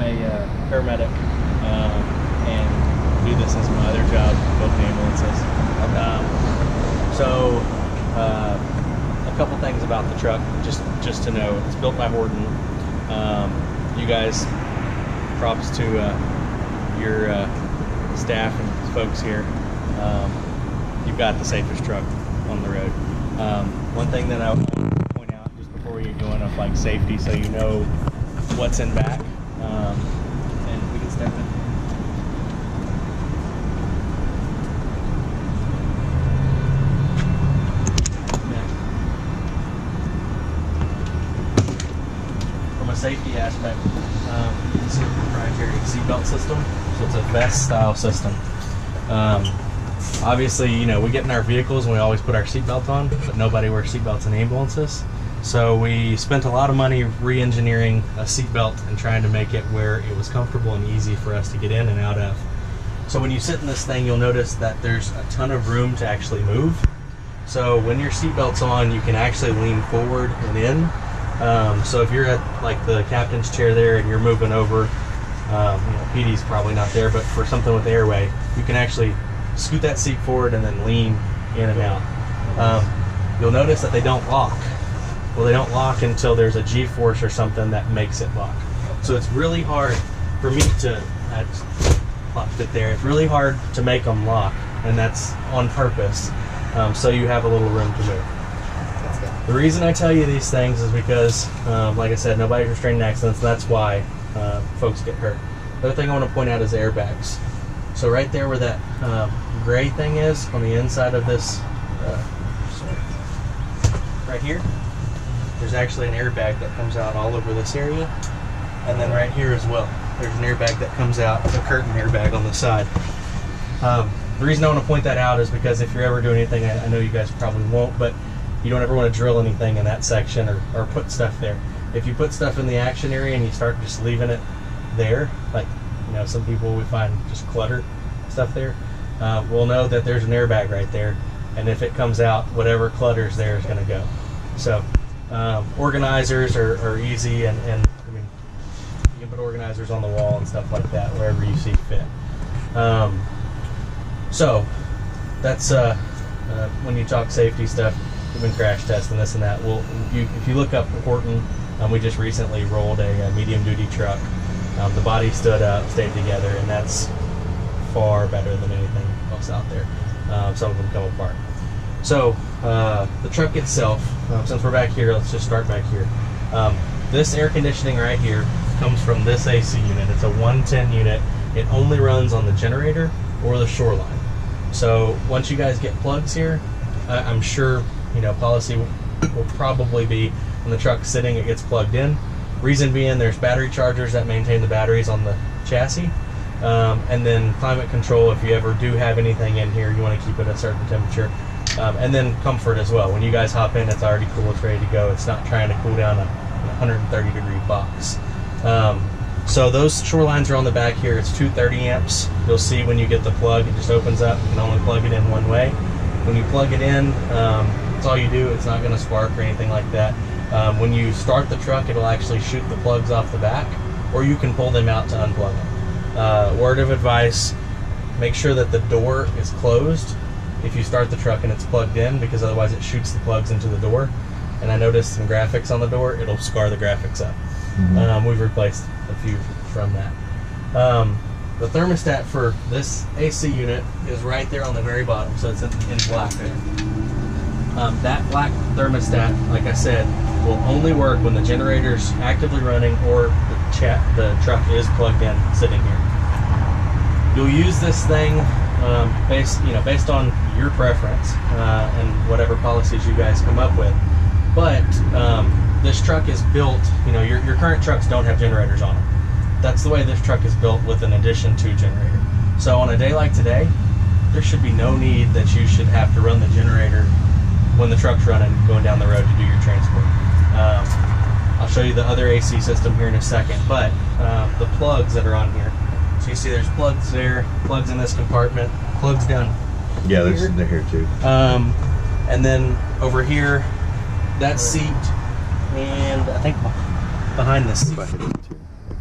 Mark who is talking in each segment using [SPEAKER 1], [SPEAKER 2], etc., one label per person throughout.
[SPEAKER 1] I'm a paramedic and do this as my other job, both ambulances. A couple things about the truck, just to know, it's built by Horton. You guys, props to your staff and folks here. You've got the safest truck on the road. One thing that I want to point out just before we get going of like safety, so you know what's in back, and we can step in. From a safety aspect, this is a proprietary seatbelt system, so it's a vest style system. Obviously, you know, we get in our vehicles and we always put our seatbelt on, but nobody wears seatbelts in ambulances. So we spent a lot of money re-engineering a seatbelt and trying to make it where it was comfortable and easy for us to get in and out of. So when you sit in this thing, you'll notice that there's a ton of room to actually move. So when your seatbelt's on, you can actually lean forward and in. So if you're at like the captain's chair there and you're moving over, you know, PD's probably not there, but for something with airway, you can actually scoot that seat forward and then lean in and out. You'll notice that they don't lock. Well, they don't lock until there's a G-force or something that makes it lock. So it's really hard for me to, I just locked it there. It's really hard to make them lock, and that's on purpose, so you have a little room to move. The reason I tell you these things is because, like I said, nobody's restrained in accidents, and that's why folks get hurt. The other thing I want to point out is airbags. So right there where that gray thing is on the inside of this, right here, there's actually an airbag that comes out all over this area. And then right here as well, there's an airbag that comes out, a curtain airbag on the side. The reason I want to point that out is because if you're ever doing anything, I know you guys probably won't, but you don't ever want to drill anything in that section or put stuff there. If you put stuff in the action area and you start just leaving it there, like, you know, some people we find just clutter stuff there, we'll know that there's an airbag right there, and if it comes out, whatever clutter's there is going to go. So organizers are easy, and I mean, you can put organizers on the wall and stuff like that wherever you see fit. So that's when you talk safety stuff, we've been crash testing this and that. If you look up Horton, we just recently rolled a medium duty truck. The body stood up, stayed together, and that's far better than anything else out there. Some of them come apart. So the truck itself, since we're back here, let's just start back here. This air conditioning right here comes from this AC unit. It's a 110 unit. It only runs on the generator or the shoreline. So once you guys get plugs here, I'm sure, you know, policy will probably be when the truck's sitting, it gets plugged in. Reason being, there's battery chargers that maintain the batteries on the chassis. And then climate control, if you ever do have anything in here, you want to keep it at a certain temperature. And then comfort as well. When you guys hop in, it's already cool, it's ready to go. It's not trying to cool down a 130 degree box. So those shorelines are on the back here. It's 230 amps. You'll see when you get the plug, it just opens up. You can only plug it in one way. When you plug it in, that's all you do. It's not going to spark or anything like that. When you start the truck, it'll actually shoot the plugs off the back, or you can pull them out to unplug them. Word of advice, make sure that the door is closed if you start the truck and it's plugged in, because otherwise it shoots the plugs into the door. And I noticed some graphics on the door, it'll scar the graphics up. We've replaced a few from that. The thermostat for this AC unit is right there on the very bottom, so it's in black there. That black thermostat, like I said, will only work when the generator's actively running or the truck is plugged in, sitting here. You'll use this thing based on your preference and whatever policies you guys come up with. But this truck is built, you know, your current trucks don't have generators on them. That's the way this truck is built, with an addition to generator. So on a day like today, there should be no need that you should have to run the generator when the truck's running, going down the road to do your transport. I'll show you the other AC system here in a second, but the plugs that are on here. So you see there's plugs there, plugs in this compartment, plugs down
[SPEAKER 2] yeah, they're here too.
[SPEAKER 1] And then over here, that seat, and I think behind the seat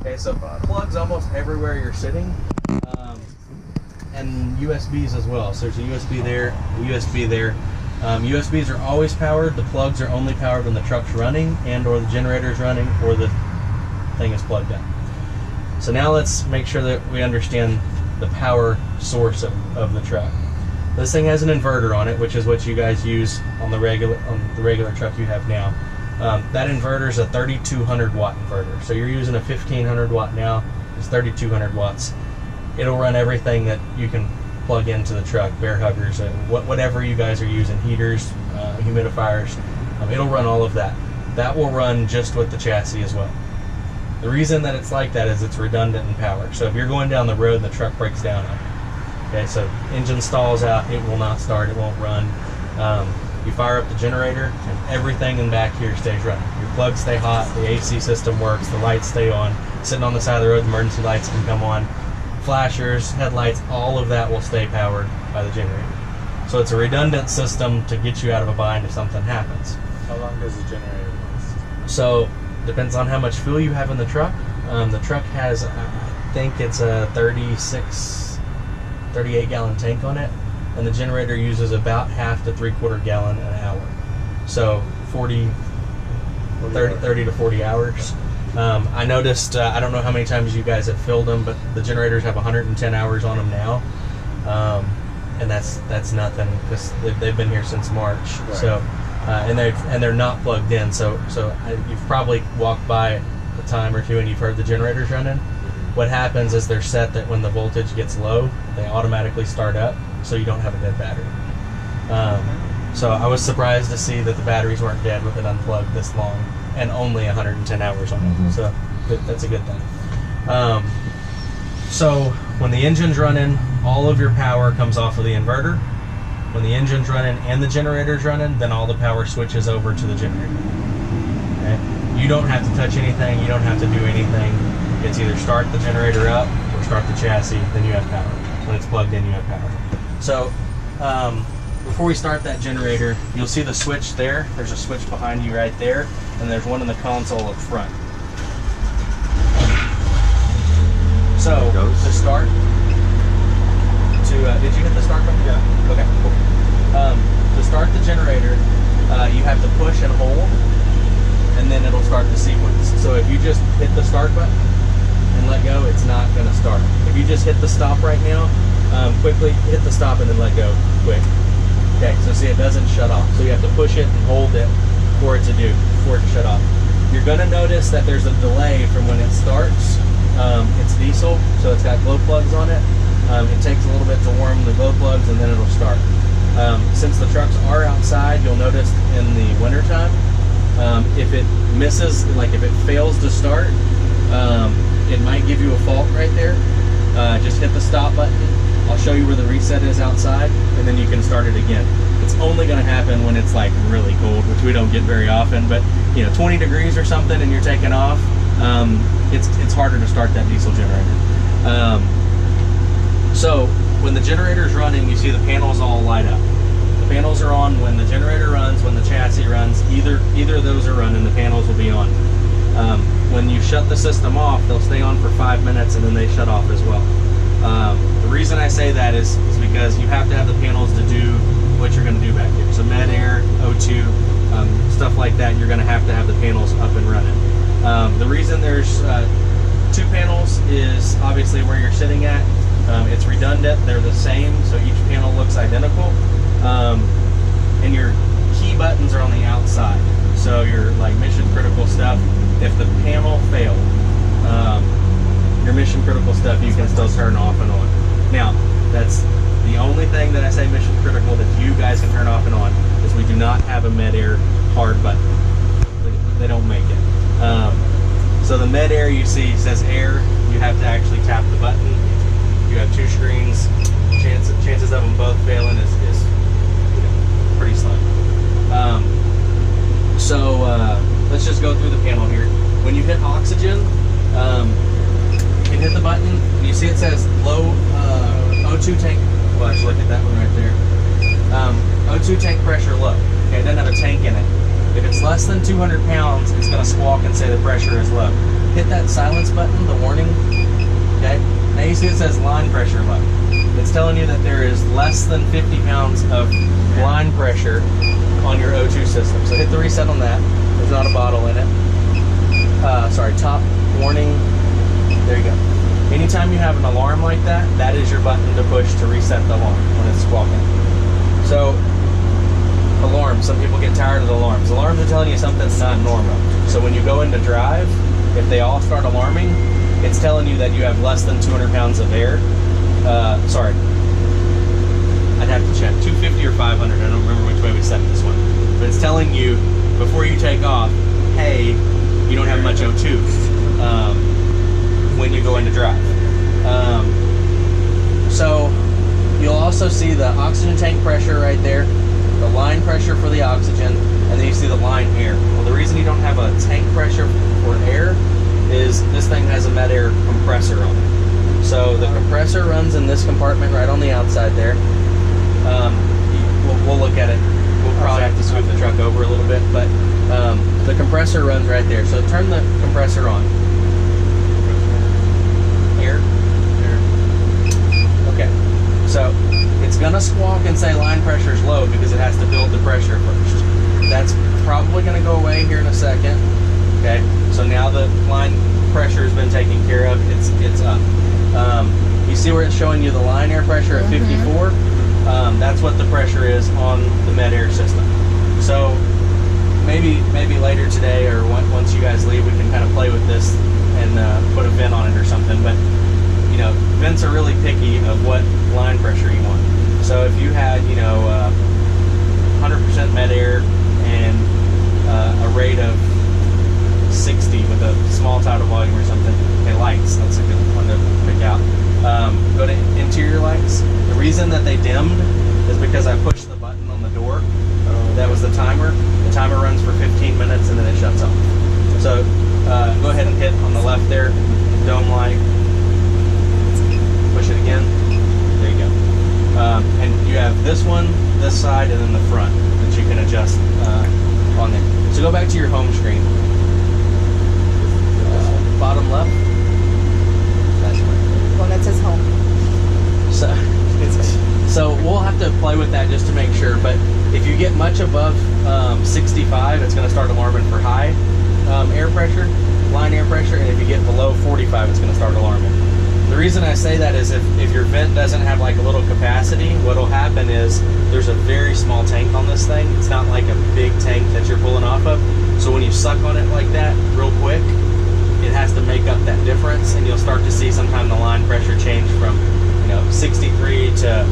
[SPEAKER 1] Okay, so plugs almost everywhere you're sitting, and USBs as well. So there's a USB there, a USB there. USBs are always powered. The plugs are only powered when the truck's running and or the generator's running or the thing is plugged in. So now let's make sure that we understand the power source of the truck. This thing has an inverter on it, which is what you guys use on the regular truck you have now. That inverter is a 3200 watt inverter. So you're using a 1500 watt now. It's 3200 watts. It'll run everything that you can plug into the truck, bear huggers, whatever you guys are using, heaters, humidifiers. It'll run all of that. That will run just with the chassis as well. The reason that it's like that is it's redundant in power. So if you're going down the road and the truck breaks down on you, okay, so engine stalls out, it will not start, it won't run. You fire up the generator and everything in back here stays running. Your plugs stay hot, the AC system works, the lights stay on. Sitting on the side of the road, the emergency lights can come on. Flashers, headlights, all of that will stay powered by the generator. So it's a redundant system to get you out of a bind if something happens.
[SPEAKER 3] How long does the generator last?
[SPEAKER 1] So depends on how much fuel you have in the truck. The truck has, I think it's a 38 gallon tank on it, and the generator uses about half to 3/4 gallon an hour. So 30 to 40 hours. I noticed, I don't know how many times you guys have filled them, but the generators have 110 hours on them now. And that's nothing because they've been here since March. Right. So, and they're not plugged in. So you've probably walked by a time or two and you've heard the generators running. What happens is they're set that when the voltage gets low, they automatically start up, so you don't have a dead battery. So I was surprised to see that the batteries weren't dead with it unplugged this long and only 110 hours on it. So that's a good thing. So when the engine's running, all of your power comes off of the inverter. When the engine's running and the generator's running, then all the power switches over to the generator. Okay? You don't have to touch anything, you don't have to do anything. It's either start the generator up or start the chassis, then you have power. When it's plugged in, you have power. So before we start that generator, you'll see the switch there. There's a switch behind you right there, and there's one in the console up front. So to start, did you hit the start button?
[SPEAKER 3] Yeah.
[SPEAKER 1] Okay, cool. To start the generator, you have to push and hold, and then it'll start the sequence. So if you just hit the start button and let go, it's not going to start. If you just hit the stop right now, quickly hit the stop and then let go quick. Okay, so see, it doesn't shut off. So you have to push it and hold it for it to shut off. You're going to notice that there's a delay from when it starts. It's diesel, so it's got glow plugs on it. It takes a little bit to warm the glow plugs and then it'll start. Since the trucks are outside, you'll notice in the wintertime, if it misses, like if it fails to start, it might give you a fault right there. Just hit the stop button. I'll show you where the reset is outside, and then you can start it again. It's only going to happen when it's like really cold, which we don't get very often, but 20 degrees or something and you're taking off, it's harder to start that diesel generator. So when the generator's running, you see the panels all light up. The panels are on when the generator runs, when the chassis runs. Either of those are running, the panels will be on. When you shut the system off, they'll stay on for 5 minutes and then they shut off as well. The reason I say that is because you have to have the panels to do what you're going to do back here. So med air, O2, stuff like that, you're going to have the panels up and running. The reason there's 2 panels is obviously where you're sitting at. It's redundant, they're the same, so each panel looks identical. And your key buttons are on the outside. So your like mission critical stuff, if the panel failed, your mission critical stuff you can still turn off and on. Now, that's the only thing that I say mission critical that you guys can turn off and on is we do not have a med air hard button. They don't make it. So the med air you see says air, you have to actually tap the button. You have 2 screens. Chances of them both failing is pretty slim. So let's just go through the panel here. When you hit oxygen, you can hit the button. You see it says low O2 tank. Well, actually look at that one right there. O2 tank pressure low. Okay, it doesn't have a tank in it. If it's less than 200 pounds, it's going to squawk and say the pressure is low. hit that silence button, the warning. Okay. Now you see it says line pressure low. It's telling you that there is less than 50 pounds of line pressure on your O2 system. So hit the reset on that. There's not a bottle in it. Sorry, top warning. There you go. Anytime you have an alarm like that, that is your button to push to reset the alarm when it's squawking. So, alarms. Some people get tired of the alarms. Alarms are telling you something's not normal. So when you go into drive, if they all start alarming, it's telling you that you have less than 200 pounds of air. Sorry. I'd have to check. 250 or 500. I don't remember which way we set this one. But it's telling you, before you take off, hey, you don't have much O2 when you go into drive. So you'll also see the oxygen tank pressure right there, the line pressure for the oxygen, and then you see the line air. Well, the reason you don't have a tank pressure for air is this thing has a med air compressor on it. So the compressor runs in this compartment right on the outside there. We'll look at it. We'll probably have to scoot the truck over a little bit, but the compressor runs right there. So turn the compressor on. Air. Okay. So it's gonna squawk and say line pressure is low because it has to build the pressure first. That's probably gonna go away here in a second. Okay. So now the line pressure has been taken care of. It's up. You see where it's showing you the line air pressure at 54? That's what the pressure is on the med air system. So maybe later today or once you guys leave, we can kind of play with this and put a vent on it or something. But you know, vents are really picky of what line pressure you want. So if you had 100% med air and a rate of 60 with a small tidal volume or something. Okay, lights, that's a good one to pick out. Go to interior lights. The reason that they dimmed is because I pushed the button on the door. That was the timer. The timer runs for 15 minutes and then it shuts off. So go ahead and hit on the left there, dome light. Push it again. There you go. And you have this one, this side, and then the front that you can adjust on there. So go back to your home screen. Bottom left. That's right.
[SPEAKER 4] Well, that says home.
[SPEAKER 1] So we'll have to play with that just to make sure. But if you get much above 65, it's going to start alarming for high air pressure, line air pressure. And if you get below 45, it's going to start alarming. The reason I say that is if your vent doesn't have like a little capacity, what'll happen is there's a very small tank on this thing. It's not like a big tank that you're pulling off of. So when you suck on it like that real quick, it has to make up that difference, and you'll start to see sometime the line pressure change from 63 to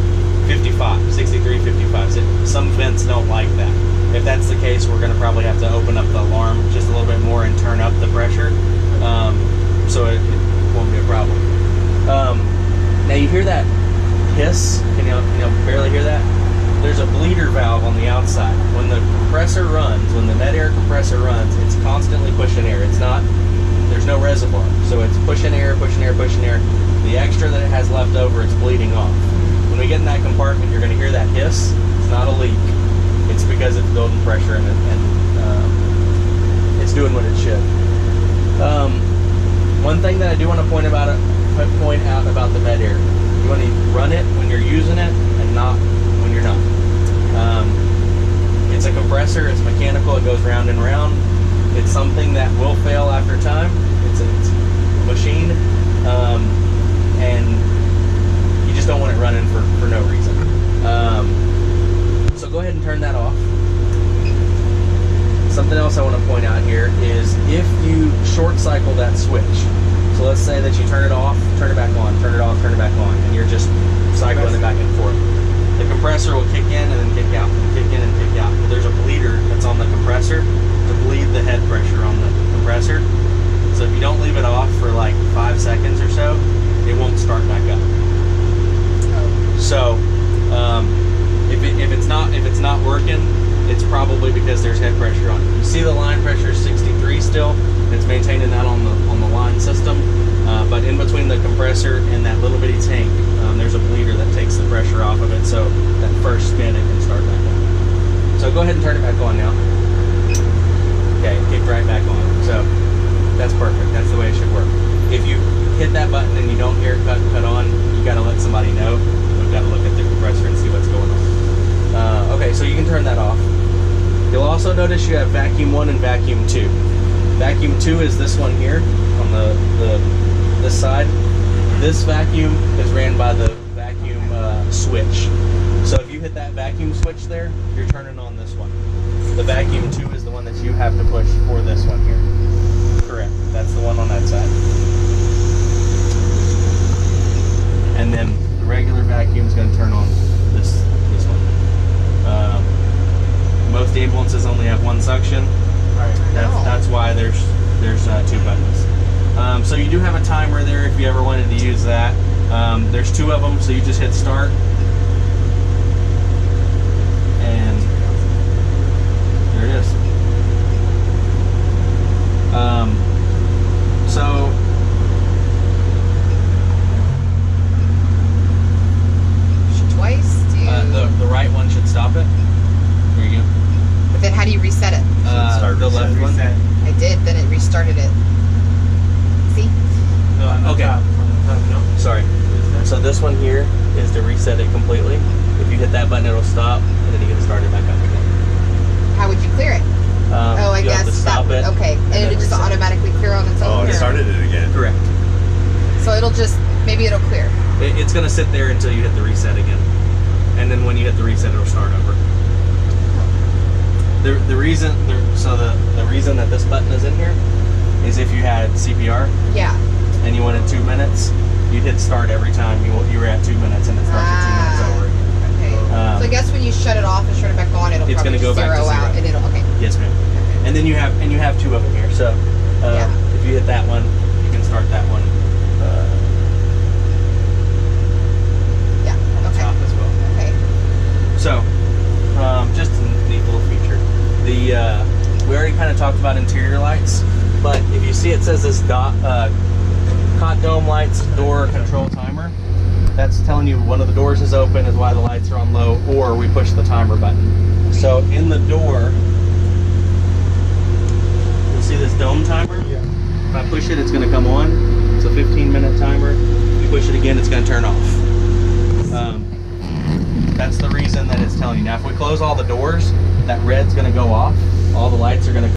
[SPEAKER 1] 55, 63, 55. So some vents don't like that. If that's the case, we're going to probably have to open up the alarm just a little bit more and turn up the pressure, so it won't be a problem. Now you hear that hiss? Can you barely hear that? There's a bleeder valve on the outside. When the compressor runs, when the med air compressor runs, it's constantly pushing air. There's no reservoir, so it's pushing air, pushing air, pushing air. The extra that it has left over, it's bleeding off. When we get in that compartment, you're going to hear that hiss. It's not a leak. It's because it's building pressure and it's doing what it should. One thing that I do want to point out about the med air, you want to run it when you're using it and not when you're not. It's a compressor. It's mechanical. It goes round and round. It's something that will fail after time. It's a machine, and you just don't want it running for no reason. So go ahead and turn that off. Something else I want to point out here is if you short cycle that switch, so let's say that you turn it off, turn it back on, turn it off, turn it back on, and you're just cycling it back and forth. The compressor will kick in and then kick out, and kick in and kick out. But there's a bleeder that's on the compressor to bleed the head pressure on the compressor. So if you don't leave it off for like 5 seconds or so, it won't start back up. So if it's not working, it's probably because there's head pressure on it. You see the line pressure is 63 still. It's maintaining that on the line system, but in between the compressor and that little bitty tank, there's a bleeder that takes the pressure off of it. So that first spin, it can start back on. So go ahead and turn it back on now. Okay, kick right back on. So that's perfect. That's the way it hit that button and you don't hear it cut on, you got to let somebody know. We've got to look at the compressor and see what's going on. Okay, so you can turn that off. You'll also notice you have vacuum 1 and vacuum 2. Vacuum 2 is this one here on this side. This vacuum is ran by the vacuum switch. So if you hit that vacuum switch there, you're turning on this one. The vacuum 2 is the one that you have to push for this one here. Correct. That's the one on that side. And then the regular vacuum is going to turn on this one. Most ambulances only have one suction.
[SPEAKER 3] Right.
[SPEAKER 1] That's why there's 2 buttons. So you do have a timer there if you ever wanted to use that. There's 2 of them, so you just hit start. And there it is. So
[SPEAKER 4] Twice?
[SPEAKER 1] the right one should stop it. There you go.
[SPEAKER 4] But then how do you reset it?
[SPEAKER 1] The left one.
[SPEAKER 4] I did, then it restarted it. See?
[SPEAKER 3] No, on the
[SPEAKER 1] Okay.
[SPEAKER 3] top, on the top, no.
[SPEAKER 1] Sorry. So this one here is to reset it completely. If you hit that button, it'll stop, and then you can start it back up again.
[SPEAKER 4] How would you clear it? Oh, I
[SPEAKER 1] you
[SPEAKER 4] guess
[SPEAKER 1] have to stop it.
[SPEAKER 4] Okay, and
[SPEAKER 1] then
[SPEAKER 4] it just
[SPEAKER 1] reset.
[SPEAKER 4] automatically clear on its own.
[SPEAKER 2] Oh, it started it again.
[SPEAKER 1] Correct.
[SPEAKER 4] So it'll just maybe it'll clear.
[SPEAKER 1] It's going to sit there until you hit the reset again, and then when you hit the reset, it'll start over. The reason that this button is in here is if you had CPR
[SPEAKER 4] Yeah.
[SPEAKER 1] and you wanted 2 minutes, you'd hit start every time you were at 2 minutes, and it starts at 2 minutes over again.
[SPEAKER 4] Okay. So I guess when you shut it off and turn it back on, it'll
[SPEAKER 1] It's
[SPEAKER 4] probably
[SPEAKER 1] gonna go back to
[SPEAKER 4] zero out,
[SPEAKER 1] zero.
[SPEAKER 4] and it'll okay.
[SPEAKER 1] Yes, ma'am. And then you have 2 of them here. So
[SPEAKER 4] Yeah.
[SPEAKER 1] if you hit that one, you can start that one
[SPEAKER 4] Yeah.
[SPEAKER 1] on the
[SPEAKER 4] Okay.
[SPEAKER 1] top as well.
[SPEAKER 4] Okay.
[SPEAKER 1] So just a neat little feature. We already kind of talked about interior lights, but if you see it says this cot dome lights door control timer, that's telling you one of the doors is open is why the lights are on low, or we push the timer button. So in the door, you'll see this dome timer.
[SPEAKER 3] Yeah.
[SPEAKER 1] If I push it, it's going to come on. It's a 15-minute timer. If you push it again, it's going to turn off. That's the reason that it's telling you. Now, if we close all the doors, that red's going to go off. All the lights are going to